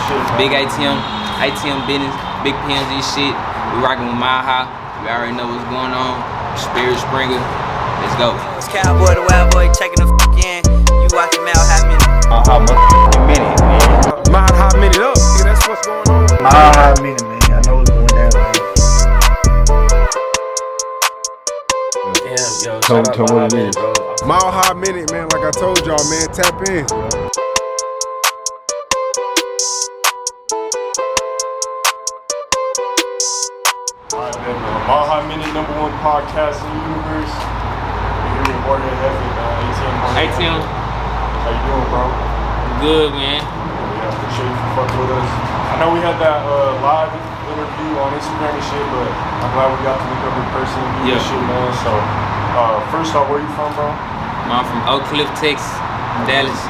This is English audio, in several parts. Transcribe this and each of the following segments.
shit, man. Big ATM business, big PNG shit. We rocking with Mile High. We already know what's going on. Spirit Springer. Let's go. It's Cowboy the Wild Boy checking the in. You watching Mile High Minute. Mile High Minute, man. Mile High Minute up. Nigga, that's what's going on. Mile High Minute, man. I know it's going down, man. Damn, yo, Tell shout out what it Minute, is. bro. Mile High Minute, man. Like I told y'all, man. Tap in. Alright, man. Mile High Minute, #1 podcast in the universe. We're here with Jorge Jeffe, man. ATM. How you doing, bro? Good, man. Yeah, appreciate you for fucking with us. I know we had that live interview on Instagram and shit, but I'm glad we got to meet up in person and do this shit, man. So, first off, where you from, bro? I'm from Oak Cliff, Texas, Dallas.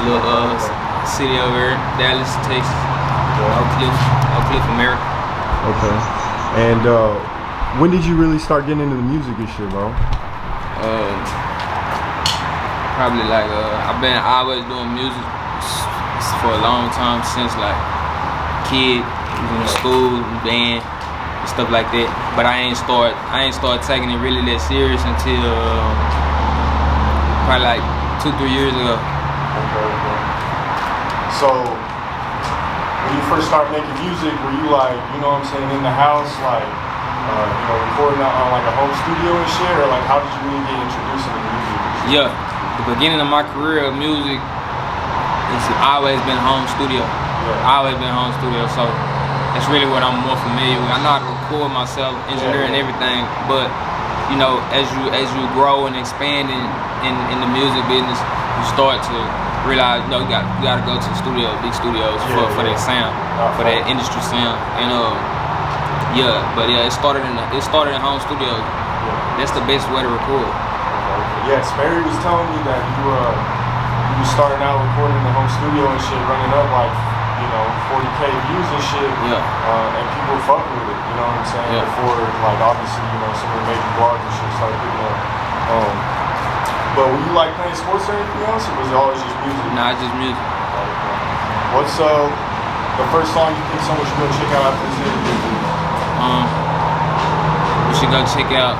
Little city over here, Dallas, Texas. Oak Cliff, America. Okay. And when did you really start getting into the music and shit, bro? Probably like I've been always doing music for a long time, since like kid, was in school, band, and stuff like that. But I ain't start taking it really that serious until probably like 2-3 years ago. Okay. So when you first started making music, were you like, you know what I'm saying, in the house, like, you know, recording on like a home studio and shit, or like how did you really get introduced into music? Yeah, the beginning of my career of music, it's always been home studio. Always been home studio, so that's really what I'm more familiar with. I know how to record myself, engineer and everything, but you know, as you grow and expand in the music business, you start to realize, you know, you gotta go to the studio, big studios for that sound, for that industry sound, and it started in home studios. That's the best way to record. Yeah, Sperry was telling me that you was starting out recording in the home studio and shit, running up like, you know, 40K views and shit. And people fuck with it, you know what I'm saying? Before, like, obviously, you know, some of the major blogs and shit started picking up. But were you like playing sports or anything else, or was it always just music? Nah, just music. What's the first song you think someone should go check out after this interview? You should go check out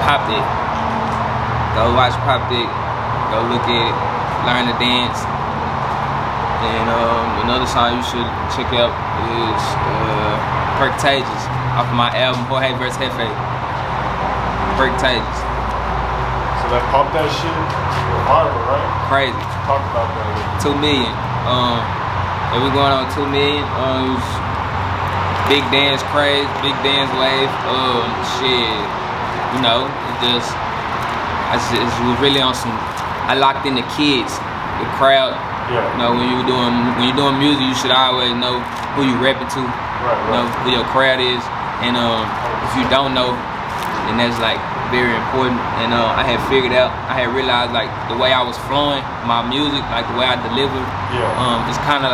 Pop It. Go watch Pop It. Go look at it. Learn to dance. And another song you should check out is Perctages, off of my album Jorge Jeffe. Perctages. So that Pop That shit, viral, right? Crazy. Talk about that. 2 million. And we're going on 2 million. It was big dance craze, big dance wave. Shit. You know, it was really on some. I locked in the kids, the crowd. Yeah. You know, when you're doing music, you should always know who you repping to. Right. You know who your crowd is, and if you don't know, then that's like very important. And I had figured out, I had realized like the way I was flowing my music, like the way I delivered. It's kind of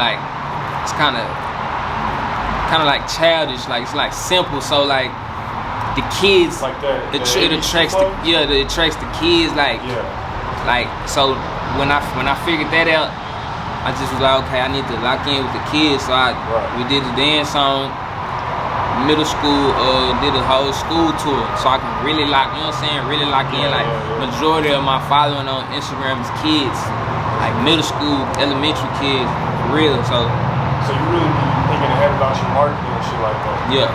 like childish, like it's like simple. So like the kids, like that, it attracts the kids. Like so when I figured that out, I just was like, okay, I need to lock in with the kids. So we did the dance song, middle school, did a whole school tour, so I can really lock, you know what I'm saying, really lock in. Like majority of my following on Instagram is kids, like middle school, elementary kids, for real. So you really be thinking ahead about your marketing and shit like that. Yeah.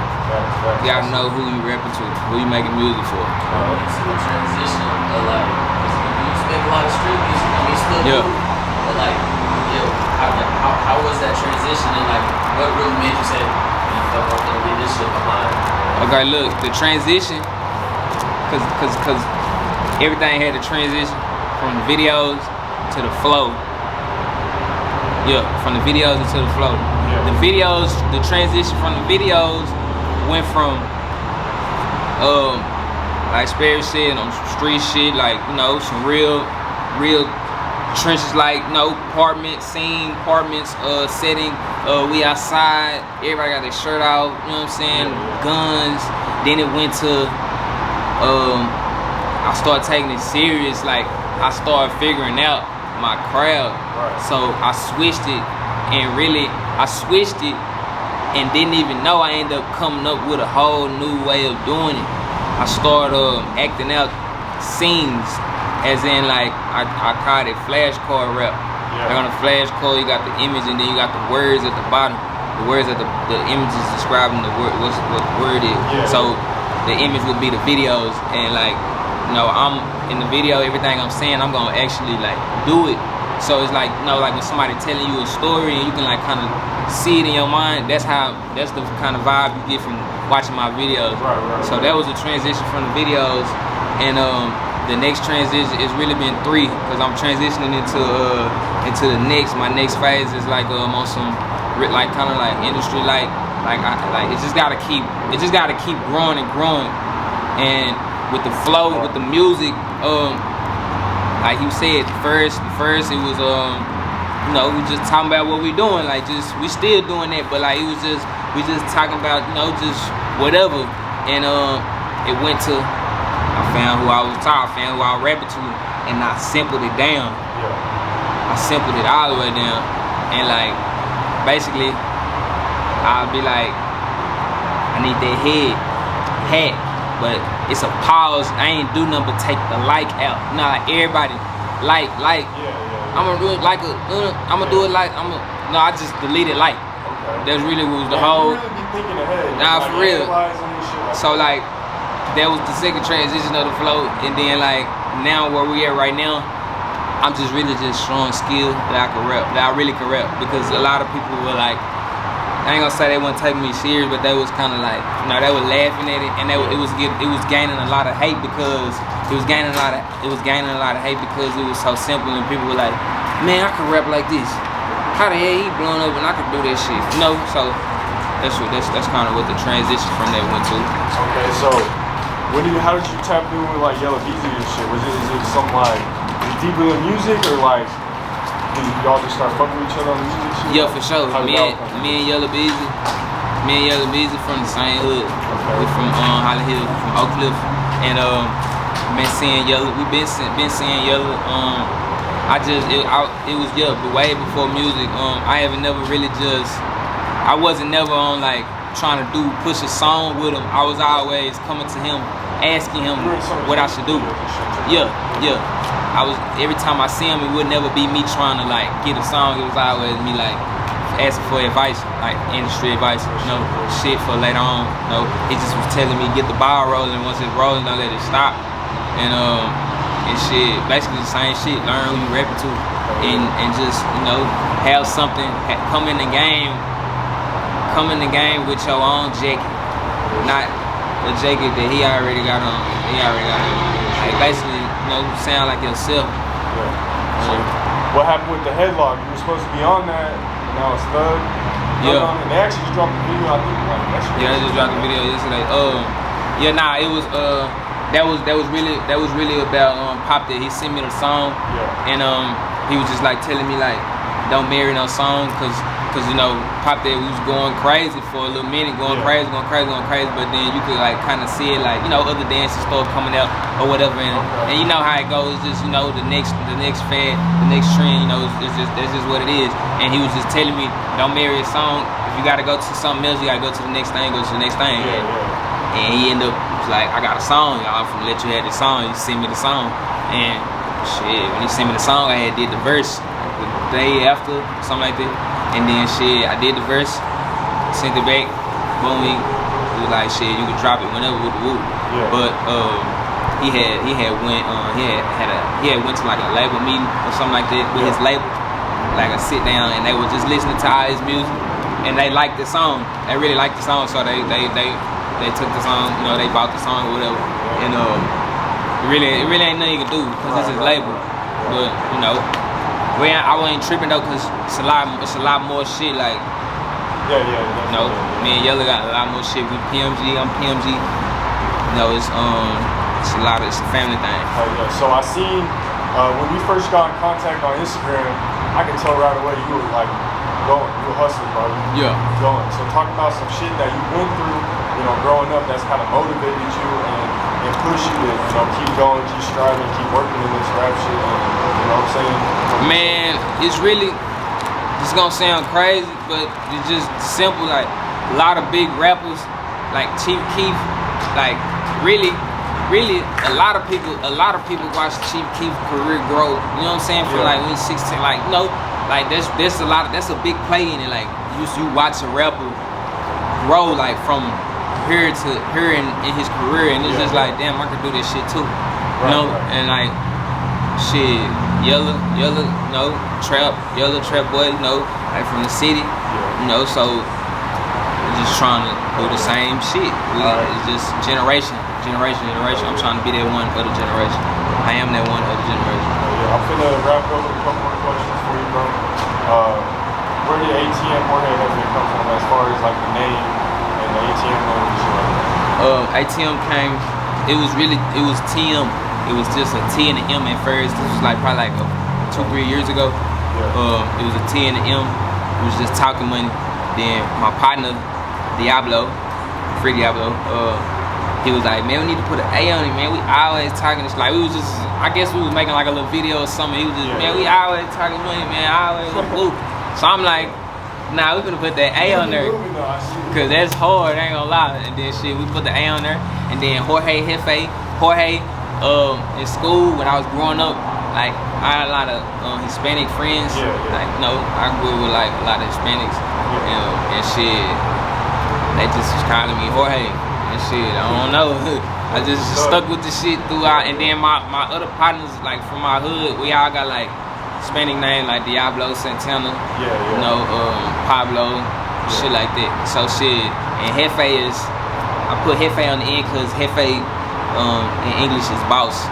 You gotta know who you repping to, who you making music for. You see the transition of like, you make a lot of street music, I mean, still do, but like, how was that transition, and like, what really made you say, fuck, I'm gonna leave this shit behind? Okay, look, the transition, cause everything had a transition from the videos to the flow. Yeah, from the videos into the flow. The videos, the transition from the videos went from, like Sperry said, on some street shit, like, you know, some real trenches, like, you know, apartments, setting, we outside, everybody got their shirt out, you know what I'm saying, guns. Then it went to, I started taking it serious, like, I started figuring out my crowd. Right. So I switched it, and really I switched it and didn't even know. I ended up coming up with a whole new way of doing it. I started acting out scenes, as in like I called it flashcard rap. Yeah. Like on a flashcard, you got the image and then you got the words at the bottom. The words at the image is describing the word, what the word is. Yeah. So the image would be the videos, and like, you know, I'm in the video, everything I'm saying, I'm gonna actually like do it. So it's like, you know, like when somebody telling you a story and you can like kind of see it in your mind. That's the kind of vibe you get from watching my videos. Right. So that was a transition from the videos, and the next transition has really been 3, because I'm transitioning into the next. My next phase is like on some like kind of like industry like it just gotta keep growing and growing, and with the flow, with the music, like you said, first it was you know, we just talking about what we doing, like we still doing that, but like we just talking about, you know, just whatever, and it went to, I found who I was talking, I found who I was rapping to, and I simpled it down. Yeah. I simpled it all the way down, and like basically I'll be like, I need that hat, but it's a pause. I ain't do nothing but take the like out. Nah, like everybody like. Yeah. I'm gonna do it like no, I just deleted like. Okay. That's really was the Man, whole. you really be thinking ahead. Nah, like, for real. analyzing this shit like So like, that was the second transition of the flow, and then like now where we at right now, I'm just really just showing skill that I can rap, that I really can rap, because a lot of people were like, I ain't gonna say they weren't taking me serious, but they was kind of like, you know, they were laughing at it, and it was gaining a lot of hate, because it was gaining a lot of hate because it was so simple, and people were like, man, I can rap like this. How the hell he blowing up and I can do that shit? You know, so that's kind of what the transition from that went to. Okay, so how did you tap in with like Yella Beezys and shit? Is it something like deeper than music, or like did y'all just start fucking with each other on the music shit? Yeah, for sure. How Me and Yella Beezys from the same hood. Okay. We from Holly Hill, from Oak Cliff, and been seeing Yella. We been seeing Yella. It was but way before music. I wasn't never on like trying to push a song with him. I was always coming to him, asking him what I should do. Yeah. Every time I see him, it would never be me trying to like get a song. It was always me like asking for advice, like industry advice, you know, shit for later on. You know, he just was telling me get the ball rolling. Once it's rolling, don't let it stop. And shit, basically the same shit. Learn who you rapping to, and just, you know, have something come in the game with your own jacket, not a jacket that he already got on. Like basically, you know, sound like yourself. Yeah. So what happened with the Headlocc? You were supposed to be on that, and now it's Thug. Yeah. And they actually just dropped the video, I think, like yesterday. Yeah, they just dropped the video yesterday. It was that was really about Pop that he sent me the song. Yeah. And he was just like telling me like, don't marry no song, cause you know, Pop that was going crazy for a little minute, going crazy, but then you could like kind of see it, like, you know, other dances start coming out or whatever, and you know how it goes, just, you know, the next fad, the next trend, you know, that's just what it is. And he was just telling me, don't marry a song. If you gotta go to something else, you gotta go to the next thing, And he ended up like, I got a song, y'all, I'm finna let you have the song. He sent me the song, and shit, when he sent me the song, I did the verse the day after, something like that. And then shit, I did the verse, sent it back, boom, he was like, shit, you can drop it whenever with the woo. Yeah. But he had went to like a label meeting or something like that with his label, like a sit down, and they were just listening to all his music, and they liked the song. They really liked the song, so they took the song, you know, they bought the song or whatever, and it really ain't nothing you can do because it's his label, but you know. I wasn't tripping though, cause it's a lot more shit, like, you know, me and Yella got a lot more shit. We PMG, I'm PMG. You know, it's a family thing. So I seen when we first got in contact on Instagram, I could tell right away you were like going, you were hustling, bro. Yeah. Going. So talk about some shit that you went through you know, growing up, that's kind of motivated you and push you to, you know, keep going, keep striving, keep working in this rap shit, and, you know what I'm saying? Man, it's really, it's gonna sound crazy, but it's just simple. Like a lot of big rappers, like Chief Keef, like really a lot of people watch Chief Keef's career grow. You know what I'm saying? From like when he's 16, like like there's a lot of, that's a big play in it. Like you watch a rapper grow like from here to here in his career, and it's just like, damn, I could do this shit too. You know, and like shit, Yella, Yella trap boy, you know, like from the city, you know, so we're just trying to do the same shit. It's just generation. I'm trying to be that one other generation. I am that one other generation. I'm finna wrap up with a couple more questions for you, bro. Where did ATM Jorge Jeffe come from as far as like the name and the ATM name and shit like that? ATM came, it was TM. It was just a T and an M at first. This was like probably like 2-3 years ago. It was a T and an M. It was just talking money. Then my partner, Free Diablo, he was like, man, we need to put an A on it, man. We always talking this, like we was just, I guess we was making like a little video or something. He was just, man, we always talking money, man, always blue. So I'm like, nah, we gonna put that A on there, cause that's hard, I ain't gonna lie. And then shit, we put the A on there, and then Jorge Jeffe, in school when I was growing up, like I had a lot of Hispanic friends. Like, you know, I grew up with like a lot of Hispanics, and shit. They just was calling me Jorge. And shit, I don't know. I just stuck with the shit throughout, and then my other partners, like from my hood, we all got like Hispanic names like Diablo, Santana, you know, Pablo, shit like that. So shit, and Jeffe is, I put Jeffe on the end because Jeffe in English is boss.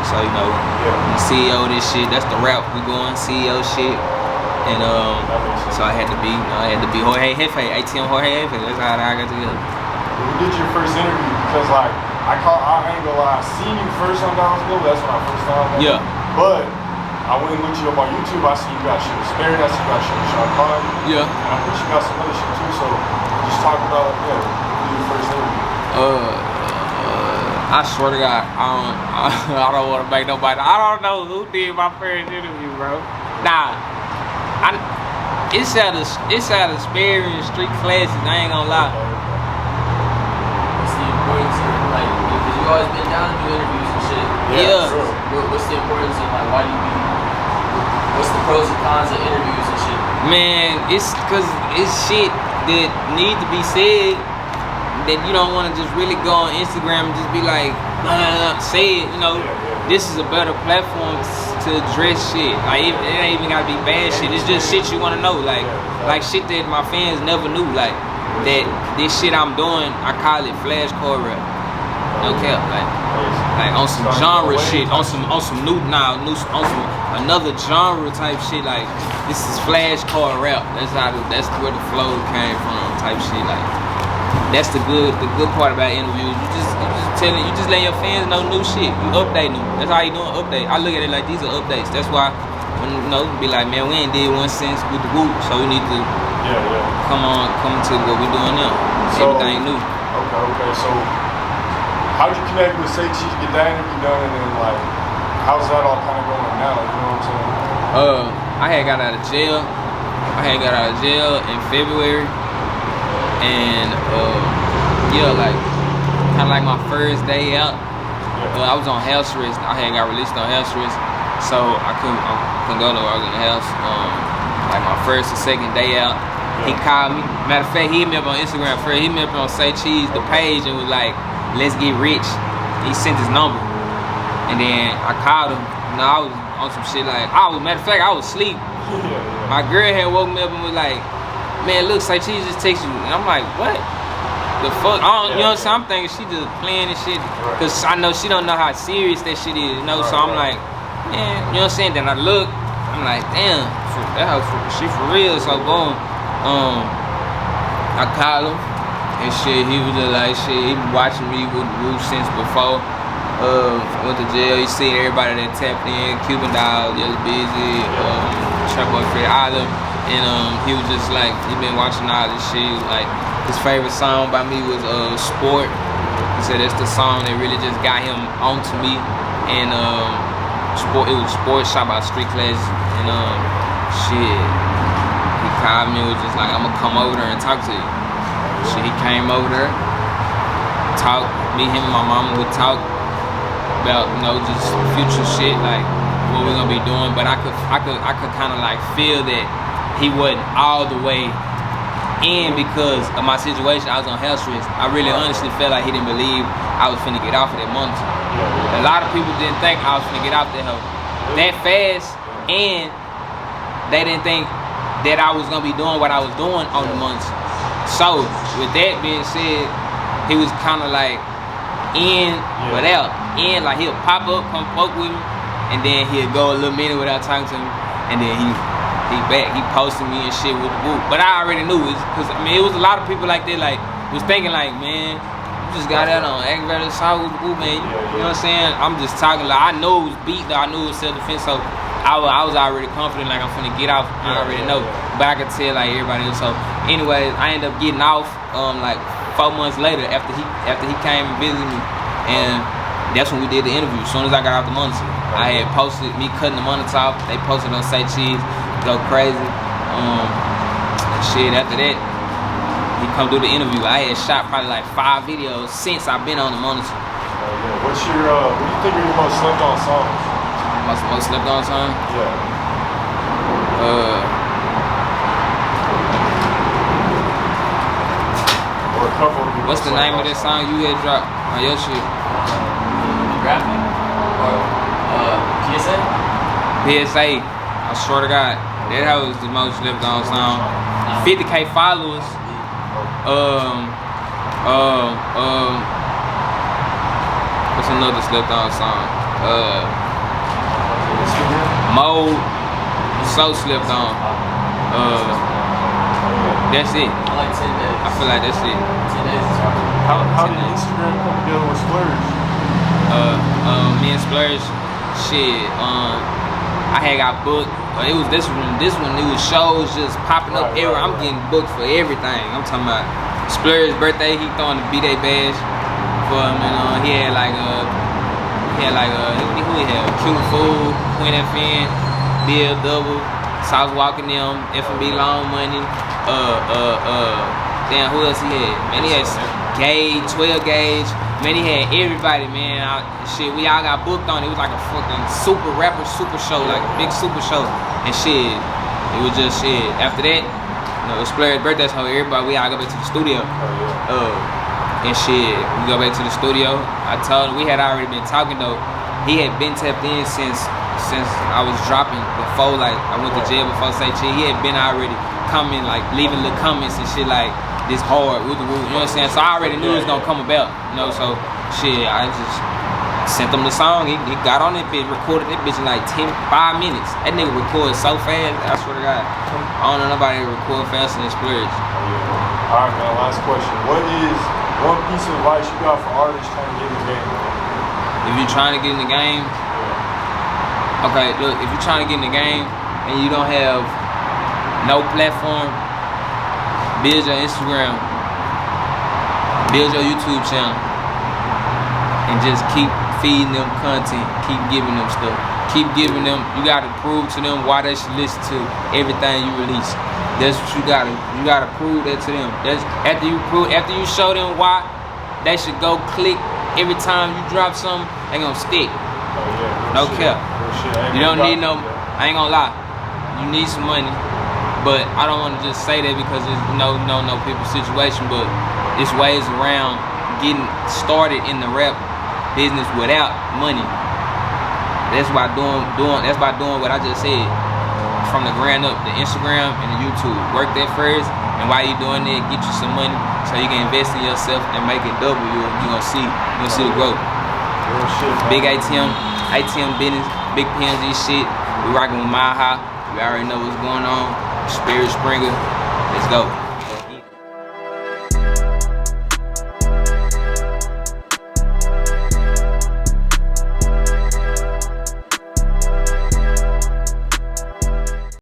So you know, the CEO of this shit, that's the rap we going, CEO shit. And so I had to be Jorge Jeffe, ATM Jorge Jeffe. That's how I got together. Who did your first interview? Because like I ain't gonna lie, I seen you first on Don's Globe. That's when I first found you. But I went and looked you up on YouTube. I see you got shit with Splurge. I see you got shit with Sean Conn. And I think you got some other shit too. So just talk about who did your first interview? I swear to God, I don't want to make nobody. I don't know who did my first interview, bro. Nah, it's out of Splurge and Street Classics. I ain't gonna lie. Like, because you always been down to do interviews and shit. What's the importance of like, why do you what's the pros and cons of interviews and shit? Man, it's cause it's shit that need to be said that you don't want to just really go on Instagram and just be like, say it, you know. This is a better platform to address shit. Like it ain't even gotta be bad shit. It's just shit you wanna know. Like shit that my fans never knew. Like that this shit I'm doing, I call it flashcard rap. No cap, like on some genre shit, on some new on some another genre type shit. Like this is flashcard rap. That's where the flow came from, type shit. Like that's the good part about interviews. You just let your fans know new shit. You update them. That's how you doing update. I look at it like these are updates. That's why when you know be like, man, we ain't did one since with the group, so we need to come to what we doing now. So, everything new. Okay. So how'd you connect with Say Cheese, get that interview done, and then like how's that all kind of going now? You know what I'm saying? I had got out of jail. In February, and like kind of like my first day out. I was on house arrest. I had got released on house arrest, so I couldn't go nowhere. I was in the house. Like my first or second day out, he called me. Matter of fact, he hit me up on Instagram first. He hit me up on Say Cheese, the page, and was like, let's get rich. He sent his number, and then I called him. You know, I was on some shit like, matter of fact, I was asleep. My girl had woke me up and was like, man, look, Say Cheese just texted you. And I'm like, what? The fuck? You know what I'm saying? I'm thinking she just playing and shit. Because I know she don't know how serious that shit is, you know? So I'm like, man, you know what I'm saying? Then I look, I'm like, damn, she for real. So boom, I called him and shit. He was just like, shit, he been watching me with the roof since before. Went to jail. He seen everybody that tapped in, Cuban Doll, Yella, Beezys, Trap Boy Fred, all of them. and he was just like, he been watching all this shit. He was like, his favorite song by me was Sport. He said that's the song that really just got him onto me, and Sport. It was Sport shot by Street Class, and shit. He called me and was just like, I'm gonna come over there and talk to you. Shit, he came over there, talked. Me, him, and my mama would talk about, you know, just future shit, like what we're gonna be doing. But I could kind of like feel that he wasn't all the way in because of my situation. I was on health stress. I really honestly felt like he didn't believe I was finna get off of that monitor. A lot of people didn't think I was finna get off that hoe that fast, and they didn't think that I was gonna be doing what I was doing on the monitor. So with that being said, he was kind of like in but out. In, like he'll pop up, come fuck with me, and then he'll go a little minute without talking to me, and then he back. He posted me and shit with the boot. But I already knew it, because I mean it was a lot of people like that, like was thinking like, man, you just got out on aggravated assault with the boot, man. You know what I'm saying? I'm just talking like, I know it was beat though, I knew it was self-defense, so I was already confident like I'm finna get off. I already know. But I could tell like everybody else. So anyways, I ended up getting off like 4 months later after he came and visited me, and that's when we did the interview. As soon as I got off the monitor, I had posted me cutting the monitor off. They posted on Say Cheese, go crazy. Shit, after that, he come do the interview. I had shot probably like 5 videos since I've been on the monitor. What's your, what do you think are your most slept on songs? Most slept on song? Yeah. Or a couple. What's the name of that song you had dropped on your shit? Graphic or PSA? PSA. I swear to God, that hoe was the most slept on song. 50K followers. What's another slept on song? Mode. So slept on. That's it. I like 10 days. I feel like that's it. 10 days is hard. How did Instagram come together with Splurge? Me and Splurge, shit. I had got booked. It was this one. It was shows just popping up everywhere. I'm getting booked for everything. I'm talking about Splurge's birthday. He throwing the B-Day badge for him, and he had like who he had? Q Food, Queen FN, Bill Double, South Walking them, F&B Long Money. Damn, who else he had? Man, he had Gauge, 12 Gauge. Man, he had everybody, man. Shit, we all got booked on. It was like a fucking super rapper, super show, like a big super show. And shit, it was just shit. After that, you know, it's Splurge's birthday, so everybody, we all go back to the studio. And shit, we go back to the studio. I told him, we had already been talking though. He had been tapped in since I was dropping, before like I went to jail, before Say Cheese. He had been already coming, like leaving little comments and shit like, this hard, with the woo, you know what I'm saying? So I already knew it was gonna come about, you know, so shit, I just sent him the song. He got on that bitch, recorded that bitch in like 5 minutes. That nigga recorded so fast, I swear to God. I don't know nobody record faster than Splurge. Alright, man, last question. What is one piece of advice you got for artists trying to get in the game? If you're trying to get in the game, okay, look, if you're trying to get in the game and you don't have no platform, build your Instagram, build your YouTube channel, and just keep feeding them content, keep giving them stuff, keep giving them. You gotta prove to them why they should listen to everything you release. That's what you gotta prove that to them. That's after you show them why they should go click every time you drop something, they gonna stick. No cap. You don't need no. I ain't gonna lie. You need some money. But I don't want to just say that because it's no people's situation, but it's ways around getting started in the rap business without money. That's by doing what I just said. From the ground up, the Instagram and the YouTube. Work that first, and while you doing that, get you some money so you can invest in yourself and make it double. You gonna see the growth. Big ATM business, big PNG shit. We rocking with Mile High. We already know what's going on. Spirit Springer, let's go.